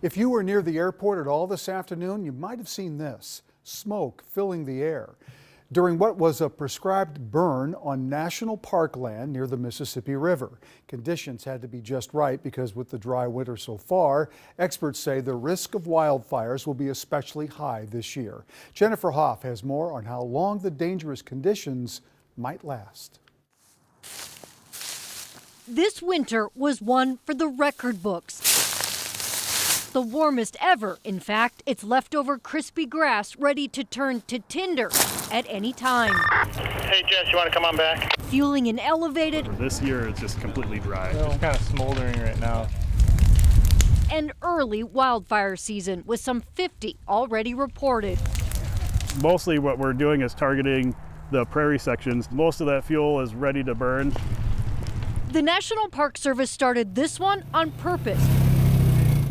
If you were near the airport at all this afternoon, you might have seen this, smoke filling the air during what was a prescribed burn on national park land near the Mississippi River. Conditions had to be just right because with the dry winter so far, experts say the risk of wildfires will be especially high this year. Jennifer Hoff has more on how long the dangerous conditions might last. This winter was one for the record books. The warmest ever. In fact, it's leftover crispy grass ready to turn to tinder at any time. Hey Jess, you want to come on back? Fueling an elevated This year it's just completely dry. It's just kind of smoldering right now. and early wildfire season with some 50 already reported. Mostly what we're doing is targeting the prairie sections. Most of that fuel is ready to burn. The National Park Service started this one on purpose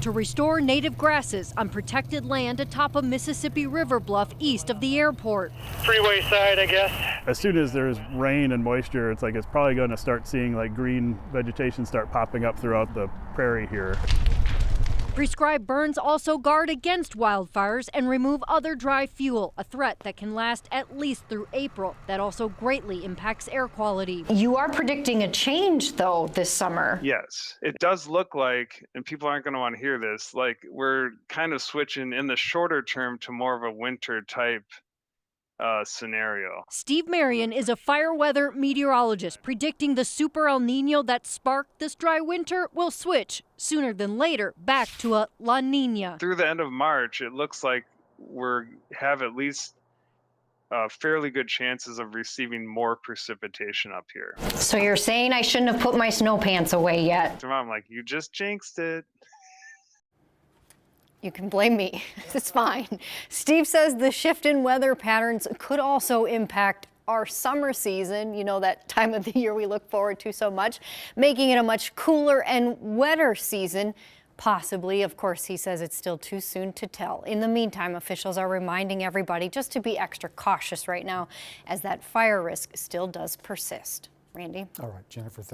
to restore native grasses on protected land atop a Mississippi River bluff east of the airport. Freeway side, I guess. As soon as there's rain and moisture, it's probably going to start seeing green vegetation start popping up throughout the prairie here. Prescribed burns also guard against wildfires and remove other dry fuel, a threat that can last at least through April. That also greatly impacts air quality. You are predicting a change, though, this summer. Yes, it does look like, and people aren't going to want to hear this, we're kind of switching in the shorter term to more of a winter type scenario. Steve Marion is a fire weather meteorologist predicting the super El Nino that sparked this dry winter will switch sooner than later back to a La Nina. Through the end of March, it looks like have at least fairly good chances of receiving more precipitation up here. So you're saying I shouldn't have put my snow pants away yet? So I'm like, you just jinxed it. You can blame me. It's fine. Steve says the shift in weather patterns could also impact our summer season, you know, that time of the year we look forward to so much, making it a much cooler and wetter season. Possibly, of course, he says it's still too soon to tell. In the meantime, officials are reminding everybody just to be extra cautious right now as that fire risk still does persist. Randy? All right, Jennifer, thanks.